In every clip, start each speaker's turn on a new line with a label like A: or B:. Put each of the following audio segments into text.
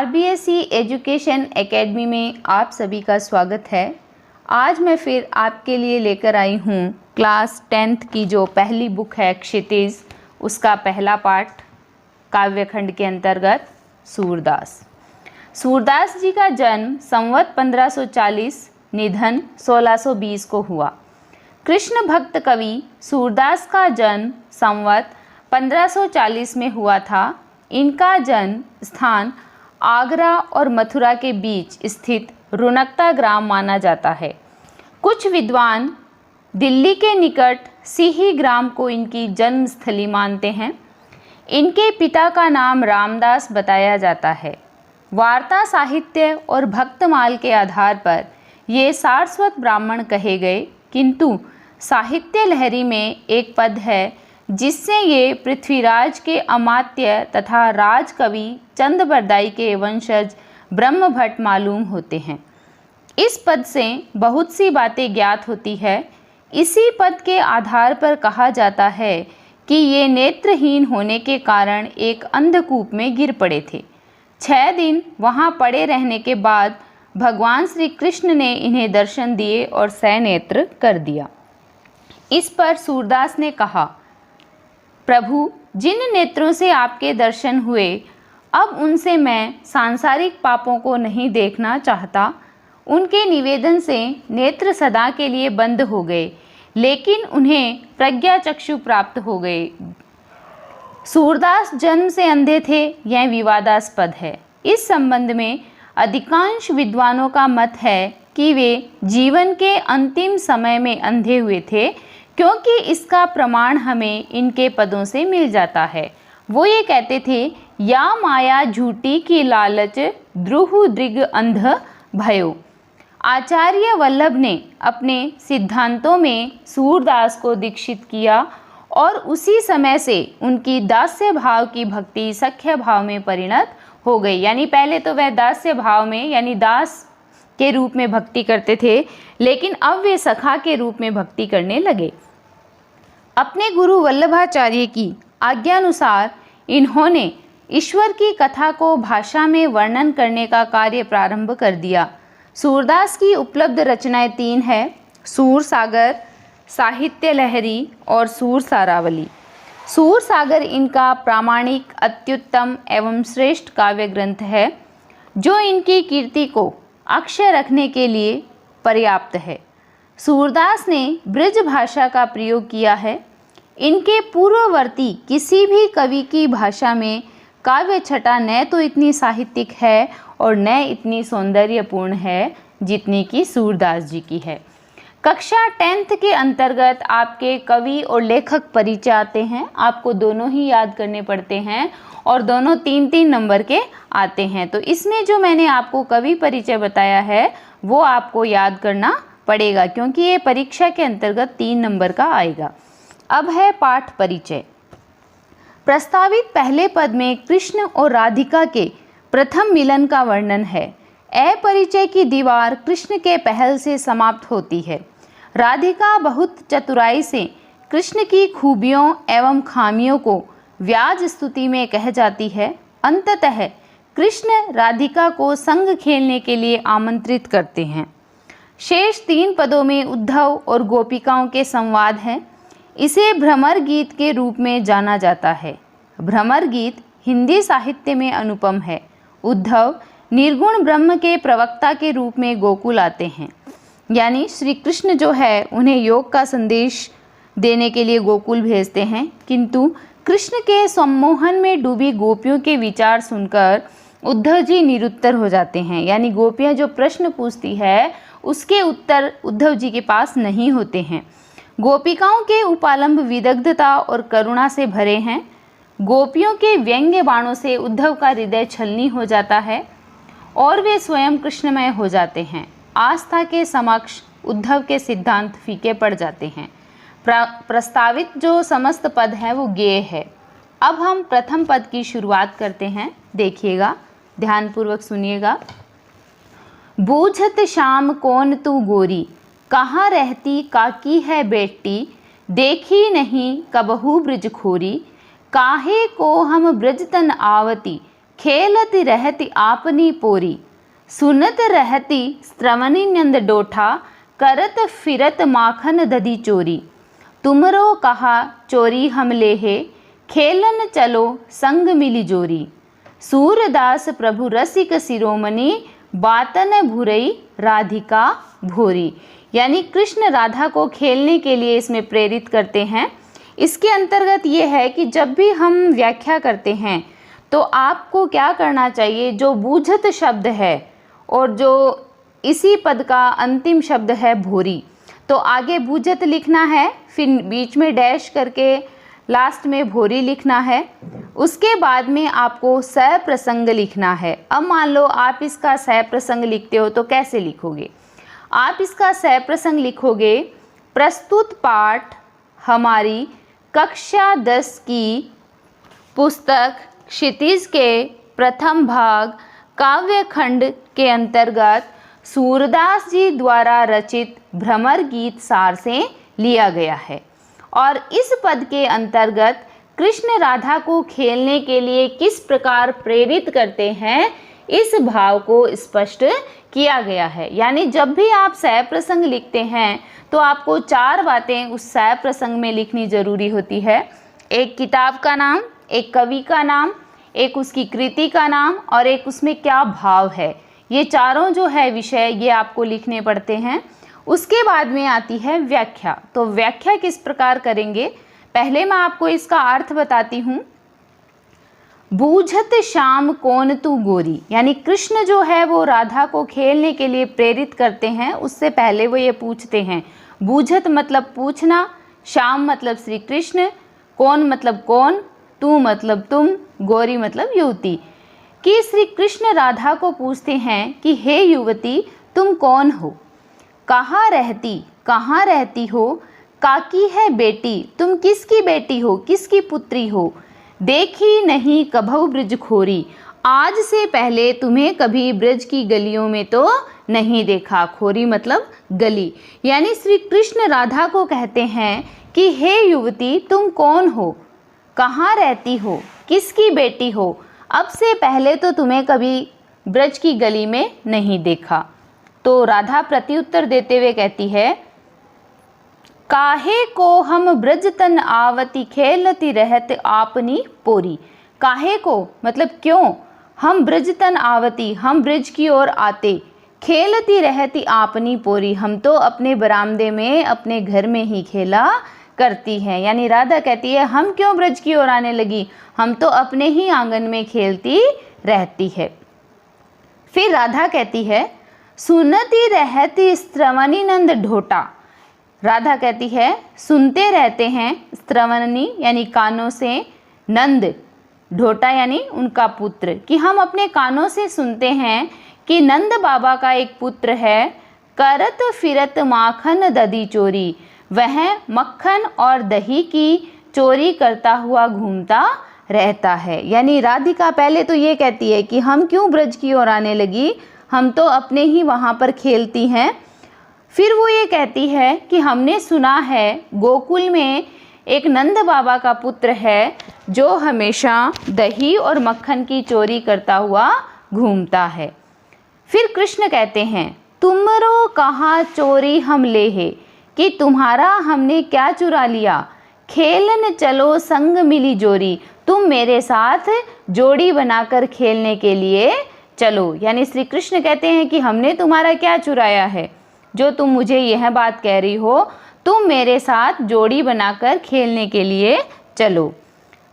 A: RBSE education academy में आप सभी का स्वागत है। आज मैं फिर आपके लिए लेकर आई हूँ क्लास 10th की जो पहली बुक है क्षितिज, उसका पहला पाठ काव्यखंड के अंतर्गत सूरदास। सूरदास जी का जन्म संवत 1540, निधन 1620 को हुआ। कृष्ण भक्त कवि सूरदास का जन्म संवत 1540 में हुआ था। इनका जन्म स्थान आगरा और मथुरा के बीच स्थित रुनकता ग्राम माना जाता है। कुछ विद्वान दिल्ली के निकट सिही ग्राम को इनकी जन्मस्थली मानते हैं। इनके पिता का नाम रामदास बताया जाता है। वार्ता साहित्य और भक्तमाल के आधार पर ये सारस्वत ब्राह्मण कहे गए, किंतु साहित्य लहरी में एक पद है जिससे ये पृथ्वीराज के अमात्य तथा राजकवि चंदबरदाई के वंशज ब्रह्मभट्ट मालूम होते हैं। इस पद से बहुत सी बातें ज्ञात होती है। इसी पद के आधार पर कहा जाता है कि ये नेत्रहीन होने के कारण एक अंधकूप में गिर पड़े थे। 6 दिन वहाँ पड़े रहने के बाद भगवान श्री कृष्ण ने इन्हें दर्शन दिए और सनेत्र कर दिया। इस पर सूरदास ने कहा, प्रभु, जिन नेत्रों से आपके दर्शन हुए, अब उनसे मैं सांसारिक पापों को नहीं देखना चाहता। उनके निवेदन से नेत्र सदा के लिए बंद हो गए, लेकिन उन्हें प्रज्ञा चक्षु प्राप्त हो गए। सूरदास जन्म से अंधे थे, यह विवादास्पद है। इस संबंध में अधिकांश विद्वानों का मत है कि वे जीवन के अंतिम समय में अंधे हुए थे, क्योंकि इसका प्रमाण हमें इनके पदों से मिल जाता है। वो ये कहते थे, या माया झूठी की लालच द्रुहु दृग अंध भयो। आचार्य वल्लभ ने अपने सिद्धांतों में सूरदास को दीक्षित किया और उसी समय से उनकी दास्य भाव की भक्ति सख्य भाव में परिणत हो गई। यानी पहले तो वह दास्य भाव में यानी दास के रूप में भक्ति करते थे, लेकिन अब वे सखा के रूप में भक्ति करने लगे। अपने गुरु वल्लभाचार्य की आज्ञानुसार इन्होंने ईश्वर की कथा को भाषा में वर्णन करने का कार्य प्रारंभ कर दिया। सूरदास की उपलब्ध रचनाएं 3 हैं, सूर सागर, साहित्य लहरी और सूर सारावली। सूर सागर इनका प्रामाणिक, अत्युत्तम एवं श्रेष्ठ काव्य ग्रंथ है, जो इनकी कीर्ति को अक्षय रखने के लिए पर्याप्त है। सूरदास ने ब्रज भाषा का प्रयोग किया है। इनके पूर्ववर्ती किसी भी कवि की भाषा में काव्य छटा न तो इतनी साहित्यिक है और न इतनी सौंदर्यपूर्ण है जितनी कि सूरदास जी की है। कक्षा 10th के अंतर्गत आपके कवि और लेखक परिचय आते हैं। आपको दोनों ही याद करने पड़ते हैं और दोनों 3-3 नंबर के आते हैं। तो इसमें जो मैंने आपको कवि परिचय बताया है वो आपको याद करना पड़ेगा, क्योंकि ये परीक्षा के अंतर्गत 3 नंबर का आएगा। अब है पाठ परिचय। प्रस्तावित पहले पद में कृष्ण और राधिका के प्रथम मिलन का वर्णन है। परिचय की दीवार कृष्ण के पहल से समाप्त होती है। राधिका बहुत चतुराई से कृष्ण की खूबियों एवं खामियों को व्याज स्तुति में कह जाती है। अंततः कृष्ण राधिका को संग खेलने के लिए आमंत्रित करते हैं। शेष 3 पदों में उद्धव और गोपिकाओं के संवाद हैं। इसे भ्रमर गीत के रूप में जाना जाता है। भ्रमर गीत हिंदी साहित्य में अनुपम है। उद्धव निर्गुण ब्रह्म के प्रवक्ता के रूप में गोकुल आते हैं, यानी श्री कृष्ण जो है उन्हें योग का संदेश देने के लिए गोकुल भेजते हैं, किंतु कृष्ण के सम्मोहन में डूबी गोपियों के विचार सुनकर उद्धव जी निरुत्तर हो जाते हैं। यानी गोपियाँ जो प्रश्न पूछती है उसके उत्तर उद्धव जी के पास नहीं होते हैं। गोपिकाओं के उपालंब विदग्धता और करुणा से भरे हैं। गोपियों के व्यंग्य बाणों से उद्धव का हृदय छलनी हो जाता है और वे स्वयं कृष्णमय हो जाते हैं। आस्था के समक्ष उद्धव के सिद्धांत फीके पड़ जाते हैं। प्रस्तावित जो समस्त पद हैं वो गेय है। अब हम प्रथम पद की शुरुआत करते हैं। देखिएगा, ध्यानपूर्वक सुनिएगा। बूझत शाम कौन तू गोरी, कहाँ रहती काकी है बेटी, देखी नहीं कबहू ब्रज खोरी, काहे को हम ब्रज तन आवती, खेलती रहती आपनी पोरी, सुनत रहती स्त्रवनी नंद डोठा, करत फिरत माखन दधी चोरी। तुमरो कहा चोरी हम लेहे, खेलन चलो संग मिली जोरी। सूरदास प्रभु रसिक शिरोमणि, बातन भुरई राधिका भोरी। यानी कृष्ण राधा को खेलने के लिए इसमें प्रेरित करते हैं। इसके अंतर्गत ये है कि जब भी हम व्याख्या करते हैं तो आपको क्या करना चाहिए, जो बूझत शब्द है और जो इसी पद का अंतिम शब्द है भोरी, तो आगे बूझत लिखना है, फिर बीच में डैश करके लास्ट में भोरी लिखना है। उसके बाद में आपको सप्रसंग लिखना है। अब मान लो आप इसका सप्रसंग लिखते हो तो कैसे लिखोगे? आप इसका सप्रसंग लिखोगे, प्रस्तुत पाठ हमारी कक्षा 10 की पुस्तक क्षितिज के प्रथम भाग काव्य खंड के अंतर्गत सूरदास जी द्वारा रचित भ्रमर गीत सार से लिया गया है। और इस पद के अंतर्गत कृष्ण राधा को खेलने के लिए किस प्रकार प्रेरित करते हैं, इस भाव को स्पष्ट किया गया है। यानी जब भी आप सप्रसंग लिखते हैं तो आपको 4 बातें उस सप्रसंग में लिखनी जरूरी होती है। एक किताब का नाम, एक कवि का नाम, एक उसकी कृति का नाम और एक उसमें क्या भाव है। ये चारों जो है विषय ये आपको लिखने पड़ते हैं। उसके बाद में आती है व्याख्या। तो व्याख्या किस प्रकार करेंगे, पहले मैं आपको इसका अर्थ बताती हूँ। बूझत श्याम कौन तू गोरी, यानी कृष्ण जो है वो राधा को खेलने के लिए प्रेरित करते हैं। उससे पहले वो ये पूछते हैं, बूझत मतलब पूछना, श्याम मतलब श्री कृष्ण, कौन मतलब कौन, तू मतलब तुम, गोरी मतलब युवती, कि श्री कृष्ण राधा को पूछते हैं कि हे युवती तुम कौन हो, कहाँ रहती हो, काकी है बेटी, तुम किसकी बेटी हो, किसकी पुत्री हो, देखी नहीं कभू ब्रज खोरी, आज से पहले तुम्हें कभी ब्रज की गलियों में तो नहीं देखा। खोरी मतलब गली। यानी श्री कृष्ण राधा को कहते हैं कि हे युवती तुम कौन हो, कहाँ रहती हो, किसकी बेटी हो, अब से पहले तो तुम्हें कभी ब्रज की गली में नहीं देखा। तो राधा प्रत्युत्तर देते हुए कहती है, काहे को हम ब्रज तन आवती, खेलती रहत आपनी पोरी। काहे को मतलब क्यों, हम ब्रज तन आवती, हम ब्रज की ओर आते, खेलती रहती आपनी पोरी, हम तो अपने बरामदे में अपने घर में ही खेला करती हैं। यानी राधा कहती है हम क्यों ब्रज की ओर आने लगी, हम तो अपने ही आंगन में खेलती रहती है। फिर राधा कहती है, सुनती रहती स्त्रवनी नंद ढोटा। राधा कहती है सुनते रहते हैं, स्त्रवनी यानी कानों से, नंद ढोटा यानी उनका पुत्र, कि हम अपने कानों से सुनते हैं कि नंद बाबा का एक पुत्र है, करत फिरत माखन दधी चोरी, वह मक्खन और दही की चोरी करता हुआ घूमता रहता है। यानी राधिका पहले तो ये कहती है कि हम क्यों ब्रज की ओर आने लगी, हम तो अपने ही वहाँ पर खेलती हैं। फिर वो ये कहती है कि हमने सुना है गोकुल में एक नंद बाबा का पुत्र है जो हमेशा दही और मक्खन की चोरी करता हुआ घूमता है। फिर कृष्ण कहते हैं, तुमरो कहा चोरी हम लेहे, कि तुम्हारा हमने क्या चुरा लिया, खेलन चलो संग मिली जोरी, तुम मेरे साथ जोड़ी बनाकर खेलने के लिए चलो। यानी श्री कृष्ण कहते हैं कि हमने तुम्हारा क्या चुराया है जो तुम मुझे यह बात कह रही हो, तुम मेरे साथ जोड़ी बनाकर खेलने के लिए चलो।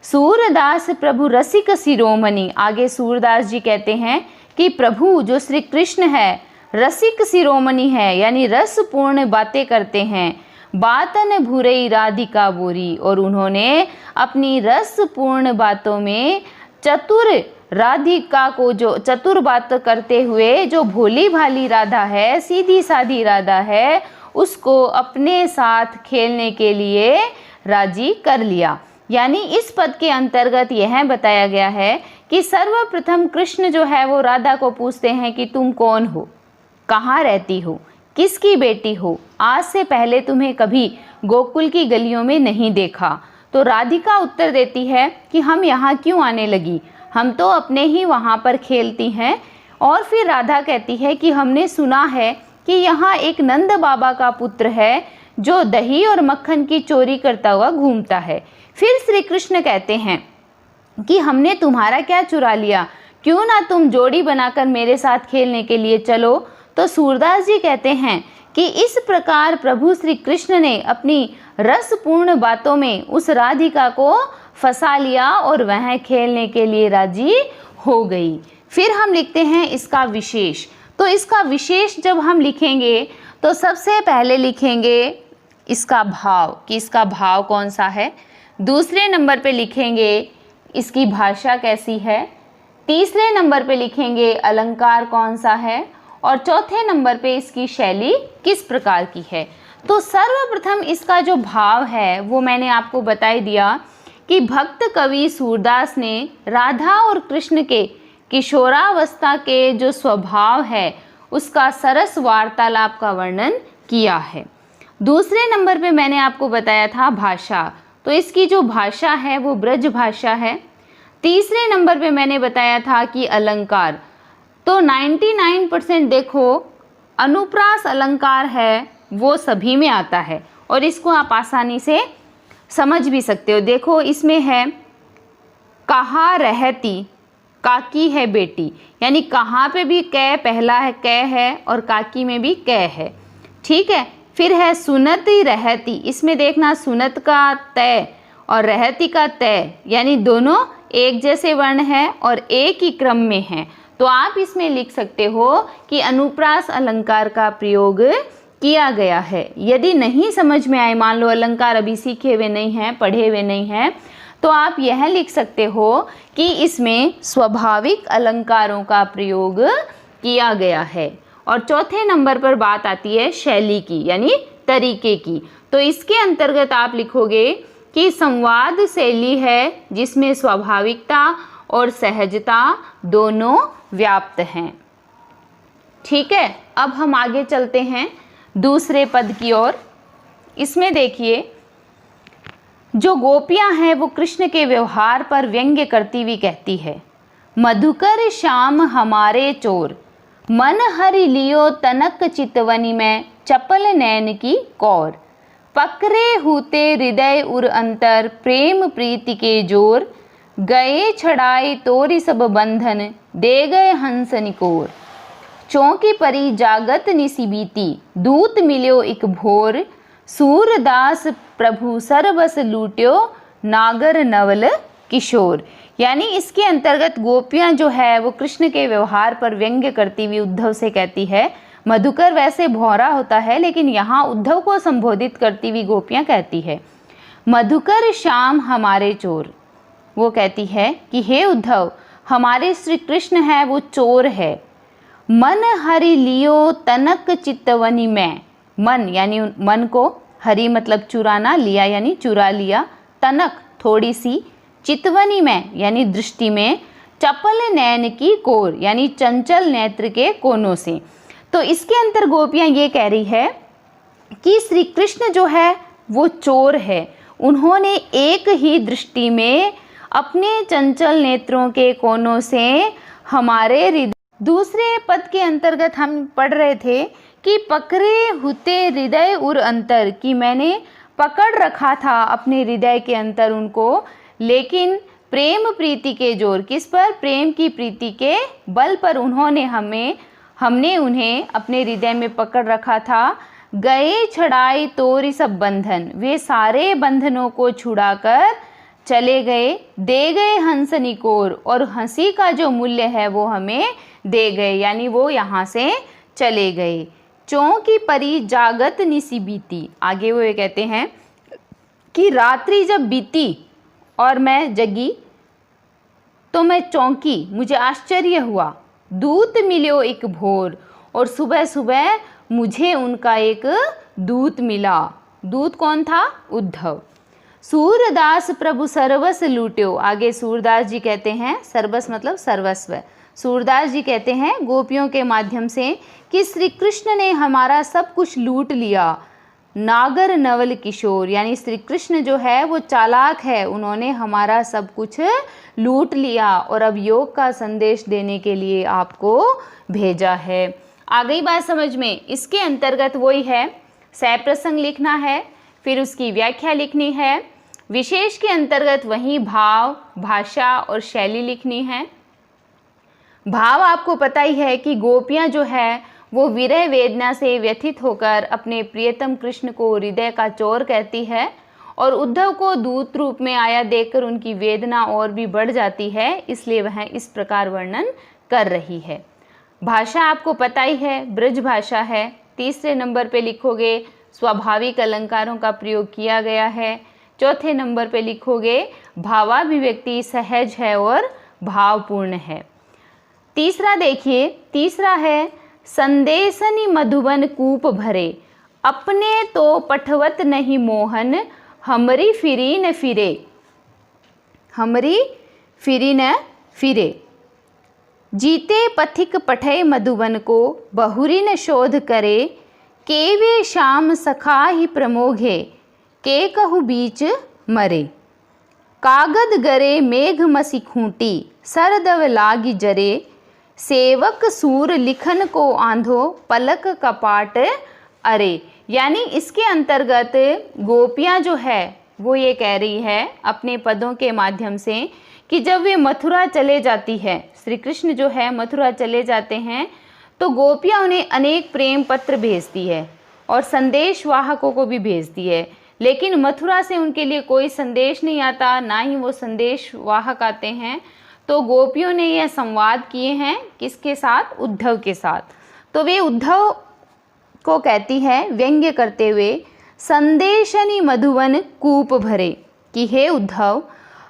A: सूरदास प्रभु रसिक शिरोमणि, आगे सूरदास जी कहते हैं कि प्रभु जो श्री कृष्ण है रसिक शिरोमणि है, यानी रसपूर्ण बातें करते हैं। बातन भुरई राधिका बोरी, और उन्होंने अपनी रसपूर्ण बातों में चतुर राधिका को, जो चतुर बात करते हुए जो भोली भाली राधा है, सीधी साधी राधा है, उसको अपने साथ खेलने के लिए राजी कर लिया। यानी इस पद के अंतर्गत यह बताया गया है कि सर्वप्रथम कृष्ण जो है वो राधा को पूछते हैं कि तुम कौन हो, कहाँ रहती हो, किसकी बेटी हो, आज से पहले तुम्हें कभी गोकुल की गलियों में नहीं देखा। तो राधिका उत्तर देती है कि हम यहाँ क्यों आने लगी, हम तो अपने ही वहाँ पर खेलती हैं। और फिर राधा कहती है कि हमने सुना है कि यहाँ एक नंद बाबा का पुत्र है जो दही और मक्खन की चोरी करता हुआ घूमता है। फिर श्री कृष्ण कहते हैं कि हमने तुम्हारा क्या चुरा लिया, क्यों ना तुम जोड़ी बनाकर मेरे साथ खेलने के लिए चलो। तो सूरदास जी कहते हैं कि इस प्रकार प्रभु श्री कृष्ण ने अपनी रसपूर्ण बातों में उस राधिका को फंसा लिया और वह खेलने के लिए राजी हो गई। फिर हम लिखते हैं इसका विशेष। तो इसका विशेष जब हम लिखेंगे तो सबसे पहले लिखेंगे इसका भाव, कि इसका भाव कौन सा है। दूसरे नंबर पे लिखेंगे इसकी भाषा कैसी है। तीसरे नंबर पे लिखेंगे अलंकार कौन सा है। और चौथे नंबर पे इसकी शैली किस प्रकार की है। तो सर्वप्रथम इसका जो भाव है वो मैंने आपको बता ही दिया कि भक्त कवि सूरदास ने राधा और कृष्ण के किशोरावस्था के जो स्वभाव है उसका सरस वार्तालाप का वर्णन किया है। दूसरे नंबर पे मैंने आपको बताया था भाषा, तो इसकी जो भाषा है वो ब्रज भाषा है। तीसरे नंबर पे मैंने बताया था कि अलंकार, तो 99% देखो अनुप्रास अलंकार है वो सभी में आता है और इसको आप आसानी से समझ भी सकते हो। देखो इसमें है कहा रहती, काकी है बेटी, यानी कहाँ पे भी कै पहला है कै है और काकी में भी कै है, ठीक है। फिर है सुनती रहती, इसमें देखना सुनत का तय और रहती का तय, यानी दोनों एक जैसे वर्ण है और एक ही क्रम में हैं। तो आप इसमें लिख सकते हो कि अनुप्रास अलंकार का प्रयोग किया गया है। यदि नहीं समझ में आए, मान लो अलंकार अभी सीखे हुए नहीं हैं, पढ़े हुए नहीं हैं, तो आप यह लिख सकते हो कि इसमें स्वाभाविक अलंकारों का प्रयोग किया गया है। और चौथे नंबर पर बात आती है शैली की, यानी तरीके की। तो इसके अंतर्गत आप लिखोगे कि संवाद शैली है जिसमें स्वाभाविकता और सहजता दोनों व्याप्त हैं, ठीक है। अब हम आगे चलते हैं दूसरे पद की ओर। इसमें देखिए जो गोपियां हैं वो कृष्ण के व्यवहार पर व्यंग्य करती हुई कहती है, मधुकर श्याम हमारे चोर, मन हरि लियो तनक चितवनी में चपल नैन की कौर, पकरे हुते हृदय उर अंतर प्रेम प्रीति के जोर, गए छड़ाए तोरी सब बंधन दे गए हंस निकोर, चौकी परी जागत निसी बीती दूत मिल्यो इक भोर, सूरदास प्रभु सरबस लूट्यो नागर नवल किशोर। यानी इसके अंतर्गत गोपियां जो है वो कृष्ण के व्यवहार पर व्यंग्य करती हुई उद्धव से कहती है, मधुकर वैसे भौरा होता है लेकिन यहाँ उद्धव को संबोधित करती हुई गोपियां कहती है, मधुकर श्याम हमारे चोर। वो कहती है कि हे उद्धव, हमारे श्री कृष्ण है वो चोर है। मन हरि लियो तनक चितवनी में, मन यानी मन को, हरि मतलब चुराना, लिया यानी चुरा लिया, तनक थोड़ी सी, चितवनी में यानी दृष्टि में, चपल नैन की कोर यानी चंचल नेत्र के कोनों से। तो इसके अंतर गोपियां ये कह रही है कि श्री कृष्ण जो है वो चोर है। उन्होंने एक ही दृष्टि में अपने चंचल नेत्रों के कोनों से हमारे हृदय। दूसरे पद के अंतर्गत हम पढ़ रहे थे कि पकड़े हुते हृदय उर अंतर, कि मैंने पकड़ रखा था अपने हृदय के अंतर उनको, लेकिन प्रेम प्रीति के जोर, किस पर, प्रेम की प्रीति के बल पर हमने उन्हें अपने हृदय में पकड़ रखा था। गए छड़ाए तोरी सब बंधन, वे सारे बंधनों को छुड़ाकर चले गए, दे गए हंस निकोर, और हंसी का जो मूल्य है वो हमें दे गए, यानी वो यहाँ से चले गए। चौकी परी जागत निसी बीती, आगे वो ये कहते हैं कि रात्रि जब बीती और मैं जगी तो मैं चौंकी, मुझे आश्चर्य हुआ, दूत मिल्यो एक भोर, और सुबह सुबह मुझे उनका एक दूत मिला। दूत कौन था? उद्धव। सूरदास प्रभु सर्वस लूट्यो, आगे सूरदास जी कहते हैं, सर्वस मतलब सर्वस्व, सूरदास जी कहते हैं गोपियों के माध्यम से कि श्री कृष्ण ने हमारा सब कुछ लूट लिया। नागर नवल किशोर, यानी श्री कृष्ण जो है वो चालाक है, उन्होंने हमारा सब कुछ लूट लिया और अब योग का संदेश देने के लिए आपको भेजा है। आ गई बात समझ में? इसके अंतर्गत वही है, सप्रसंग लिखना है, फिर उसकी व्याख्या लिखनी है। विशेष के अंतर्गत वही भाव, भाषा और शैली लिखनी है। भाव आपको पता ही है कि गोपियाँ जो है वो विरह वेदना से व्यथित होकर अपने प्रियतम कृष्ण को हृदय का चोर कहती है और उद्धव को दूत रूप में आया देखकर उनकी वेदना और भी बढ़ जाती है, इसलिए वह इस प्रकार वर्णन कर रही है। भाषा आपको पता ही है, ब्रज भाषा है। तीसरे नंबर पे लिखोगे स्वाभाविक अलंकारों का प्रयोग किया गया है। चौथे नंबर पे लिखोगे भावाभिव्यक्ति सहज है और भावपूर्ण है। तीसरा देखिए, तीसरा है संदेशनि मधुबन कूप भरे, अपने तो पठवत नहीं मोहन, हमरी फिरी न फिरे, हमरी फिरी न फिरे। जीते पथिक पठय मधुबन को, बहुरी न शोध करे, केवे श्याम सखा ही प्रमोघे, के कहु बीच मरे। कागद गरे मेघ मसी खूंटी, सरदव लागी जरे, सेवक सूर लिखन को आंधो, पलक कपाट अरे। यानी इसके अंतर्गत गोपियाँ जो है वो ये कह रही है अपने पदों के माध्यम से कि जब वे मथुरा चले जाती है, श्री कृष्ण जो है मथुरा चले जाते हैं, तो गोपियाँ उन्हें अनेक प्रेम पत्र भेजती है और संदेश वाहकों को भी भेजती है, लेकिन मथुरा से उनके लिए कोई संदेश नहीं आता, ना ही वो संदेश वाहक आते हैं। तो गोपियों ने यह संवाद किए हैं किसके साथ? उद्धव के साथ। तो वे उद्धव को कहती है व्यंग्य करते हुए, संदेशनि मधुवन कूप भरे, कि हे उद्धव,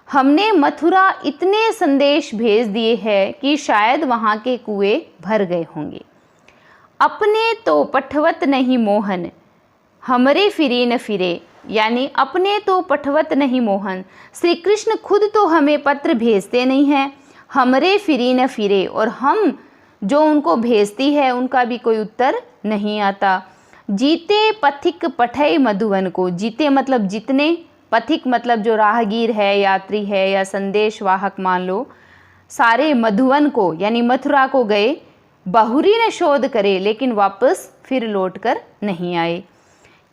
A: हमने मथुरा इतने संदेश भेज दिए हैं कि शायद वहाँ के कुएं भर गए होंगे। अपने तो पठवत नहीं मोहन, हमरे फिरी न फिरे, यानी अपने तो पठवत नहीं मोहन, श्री कृष्ण खुद तो हमें पत्र भेजते नहीं हैं, हमरे फिरी न फिरे, और हम जो उनको भेजती है उनका भी कोई उत्तर नहीं आता। जीते पथिक पठय मधुवन को, जीते मतलब जितने, पथिक मतलब जो राहगीर है, यात्री है या संदेश वाहक मान लो, सारे मधुवन को यानी मथुरा को गए, बहुरी न शोध करे, लेकिन वापस फिर लौट कर नहीं आए।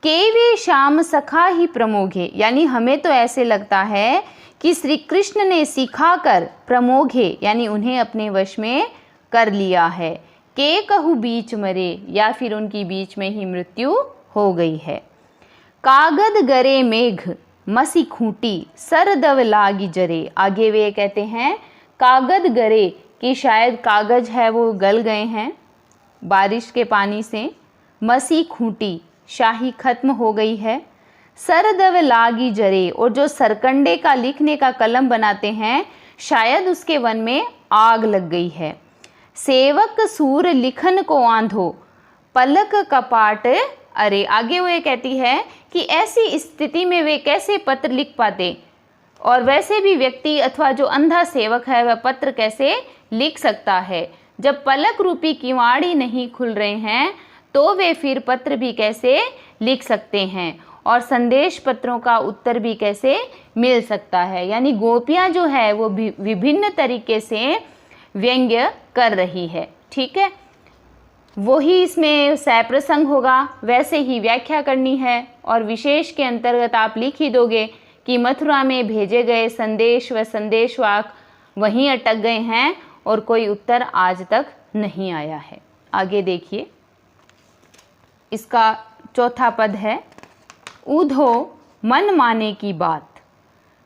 A: केवे श्याम सखा ही प्रमोघे, यानी हमें तो ऐसे लगता है कि श्री कृष्ण ने सिखाकर प्रमोघे यानी उन्हें अपने वश में कर लिया है। के कहु बीच मरे, या फिर उनकी बीच में ही मृत्यु हो गई है। कागद गरे मेघ मसी खूंटी, सरदव लागी जरे, आगे वे कहते हैं कागद गरे कि शायद कागज है वो गल गए हैं बारिश के पानी से। मसी खूंटी, शाही खत्म हो गई है। सरदव लागी जरे, और जो सरकंडे का लिखने का कलम बनाते हैं शायद उसके वन में आग लग गई है। सेवक सूर लिखन को आंधो, पलक कपाट अरे, आगे वो ये कहती है कि ऐसी स्थिति में वे कैसे पत्र लिख पाते, और वैसे भी व्यक्ति अथवा जो अंधा सेवक है वह पत्र कैसे लिख सकता है। जब पलक रूपी किवाड़ी नहीं खुल रहे हैं तो वे फिर पत्र भी कैसे लिख सकते हैं, और संदेश पत्रों का उत्तर भी कैसे मिल सकता है। यानी गोपियाँ जो है वो विभिन्न तरीके से व्यंग्य कर रही है। ठीक है, वही इसमें सप्रसंग होगा, वैसे ही व्याख्या करनी है, और विशेष के अंतर्गत आप लिख ही दोगे कि मथुरा में भेजे गए संदेश व संदेशवाहक वहीं अटक गए हैं और कोई उत्तर आज तक नहीं आया है। आगे देखिए, इसका चौथा पद है, ऊधो मन माने की बात,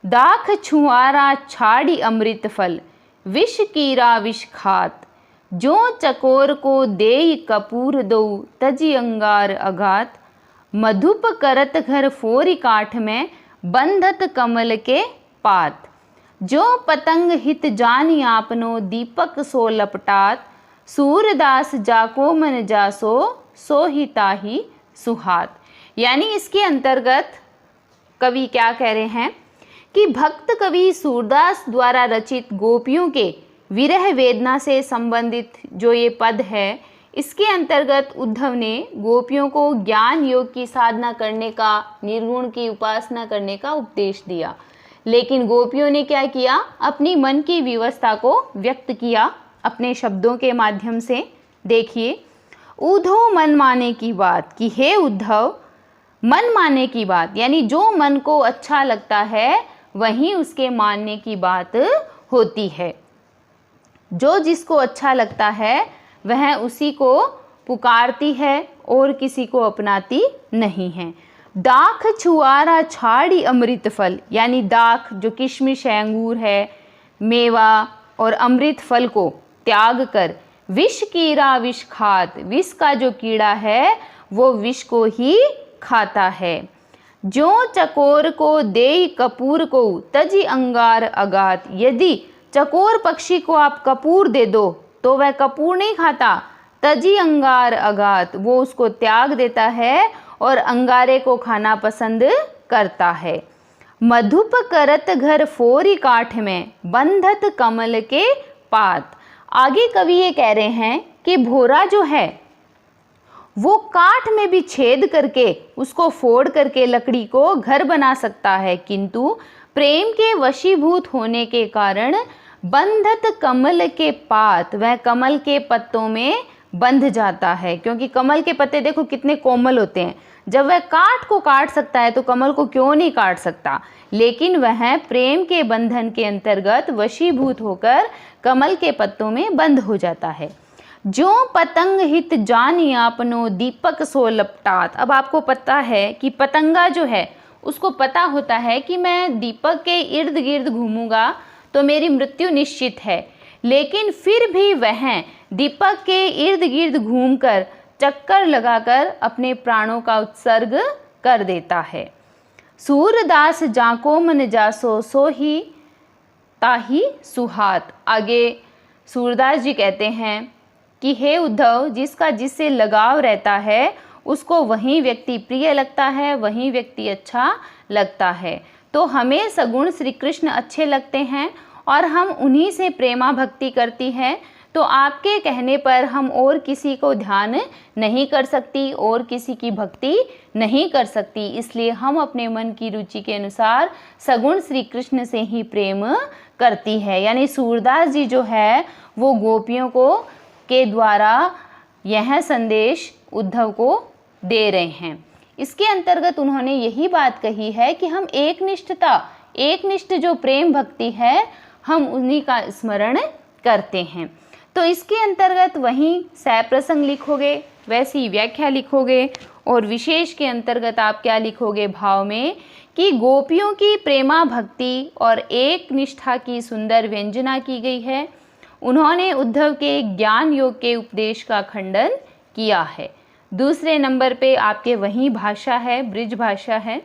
A: दाख छुआरा छाड़ी अमृत फल, विष कीरा विष खात, जो चकोर को देई कपूर दो, तजी अंगार अघात, मधुप करत घर फोरी काठ में, बंधत कमल के पात, जो पतंग हित जानी आपनो, दीपक सो लपटात, सूरदास जाको मन जासो, सो ही ताही सुहात। यानी इसके अंतर्गत कवि क्या कह रहे हैं कि भक्त कवि सूरदास द्वारा रचित गोपियों के विरह वेदना से संबंधित जो ये पद है, इसके अंतर्गत उद्धव ने गोपियों को ज्ञान योग की साधना करने का, निर्गुण की उपासना करने का उपदेश दिया। लेकिन गोपियों ने क्या किया? अपनी मन की व्यवस्था को व्यक्त किया अपने शब्दों के माध्यम से। देखिए, उद्धव मन माने की बात, कि हे उद्धव, मन माने की बात यानी जो मन को अच्छा लगता है वहीं उसके मानने की बात होती है। जो जिसको अच्छा लगता है वह उसी को पुकारती है और किसी को अपनाती नहीं है। दाख छुआरा छाड़ी अमृत फल, यानी दाख जो किशमिश है, अंगूर है, मेवा और अमृत फल को त्याग कर विष कीड़ा विष खात, विष का जो कीड़ा है वो विष को ही खाता है। जो चकोर को देई कपूर को तजी अंगार अगात, यदि चकोर पक्षी को आप कपूर दे दो तो वह कपूर नहीं खाता, तजी अंगार अगात, वो उसको त्याग देता है और अंगारे को खाना पसंद करता है। मधुप करत घर फोरी काठ में बंधत कमल के पात। आगे कवि ये कह रहे हैं कि भोरा जो है वो काठ में भी छेद करके उसको फोड़ करके लकड़ी को घर बना सकता है, किंतु प्रेम के वशीभूत होने के कारण बंधत कमल के पात, वह कमल के पत्तों में बंध जाता है। क्योंकि कमल के पत्ते देखो कितने कोमल होते हैं, जब वह काठ को काट सकता है तो कमल को क्यों नहीं काट सकता। लेकिन वह प्रेम के बंधन के अंतर्गत वशीभूत होकर कमल के पत्तों में बंद हो जाता है। जो पतंग हित जानी आपनो दीपक सो लपटात। अब आपको पता है कि पतंगा जो है उसको पता होता है कि मैं दीपक के इर्द गिर्द घूमूंगा तो मेरी मृत्यु निश्चित है, लेकिन फिर भी वह दीपक के इर्द गिर्द घूमकर चक्कर लगाकर अपने प्राणों का उत्सर्ग कर देता है। सूरदास जाको मन जासो सो ही ताही सुहात। आगे सूरदास जी कहते हैं कि हे उद्धव, जिसका जिससे लगाव रहता है उसको वही व्यक्ति प्रिय लगता है, वही व्यक्ति अच्छा लगता है। तो हमें सगुण श्री कृष्ण अच्छे लगते हैं और हम उन्हीं से प्रेमा भक्ति करती हैं। तो आपके कहने पर हम और किसी को ध्यान नहीं कर सकती और किसी की भक्ति नहीं कर सकती, इसलिए हम अपने मन की रुचि के अनुसार सगुण श्री कृष्ण से ही प्रेम करती है। यानी सूरदास जी जो है वो गोपियों को के द्वारा यह संदेश उद्धव को दे रहे हैं। इसके अंतर्गत उन्होंने यही बात कही है कि हम एकनिष्ठ जो प्रेम भक्ति है हम उन्हीं का स्मरण करते हैं। तो इसके अंतर्गत वहीं सप्रसंग लिखोगे, वैसी व्याख्या लिखोगे और विशेष के अंतर्गत आप क्या लिखोगे भाव में कि गोपियों की प्रेमा भक्ति और एक निष्ठा की सुंदर व्यंजना की गई है। उन्होंने उद्धव के ज्ञान योग के उपदेश का खंडन किया है। दूसरे नंबर पे आपके वही भाषा है, ब्रिज भाषा है।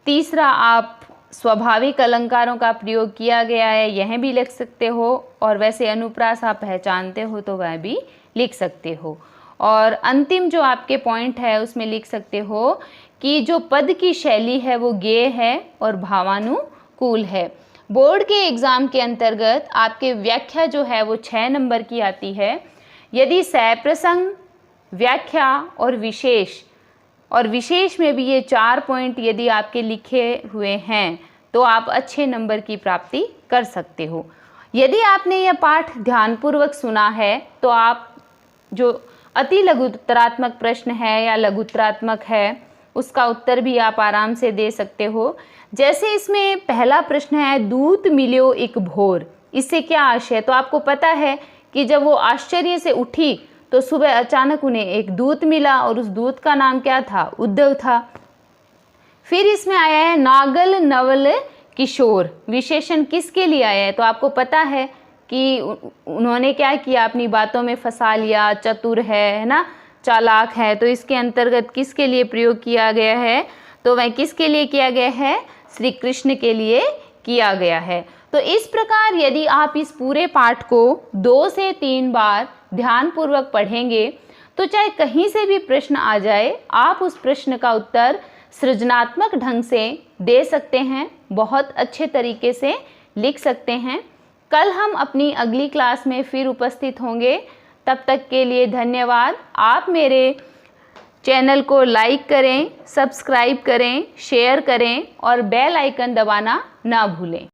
A: तीसरा आप स्वाभाविक अलंकारों का प्रयोग किया गया है, यह भी लिख सकते हो, और वैसे अनुप्रास आप पहचानते हो तो वह भी लिख सकते हो। और अंतिम जो आपके पॉइंट है उसमें लिख सकते हो कि जो पद की शैली है वो गेय है और भावानुकूल है। बोर्ड के एग्ज़ाम के अंतर्गत आपके व्याख्या जो है वो 6 नंबर की आती है। यदि सप्रसंग, व्याख्या और विशेष में भी ये 4 पॉइंट यदि आपके लिखे हुए हैं तो आप अच्छे नंबर की प्राप्ति कर सकते हो। यदि आपने यह पाठ ध्यानपूर्वक सुना है तो आप जो अति लघुत्तरात्मक प्रश्न है या लघुत्तरात्मक है उसका उत्तर भी आप आराम से दे सकते हो। जैसे इसमें पहला प्रश्न है, दूत मिल्यो एक भोर, इससे क्या आशय है? तो आपको पता है कि जब वो आश्चर्य से उठी तो सुबह अचानक उन्हें एक दूत मिला और उस दूत का नाम क्या था? उद्धव था। फिर इसमें आया है नागल नवल किशोर, विशेषण किसके लिए आया है? तो आपको पता है कि उन्होंने क्या किया, अपनी बातों में फंसा लिया, चतुर है ना, चालाक है। तो इसके अंतर्गत किसके लिए प्रयोग किया गया है? तो वह किसके लिए किया गया है? श्री कृष्ण के लिए किया गया है। तो इस प्रकार यदि आप इस पूरे पाठ को 2 से 3 बार ध्यानपूर्वक पढ़ेंगे तो चाहे कहीं से भी प्रश्न आ जाए आप उस प्रश्न का उत्तर सृजनात्मक ढंग से दे सकते हैं, बहुत अच्छे तरीके से लिख सकते हैं। कल हम अपनी अगली क्लास में फिर उपस्थित होंगे, तब तक के लिए धन्यवाद। आप मेरे चैनल को लाइक करें, सब्सक्राइब करें, शेयर करें और बेल आइकन दबाना ना भूलें।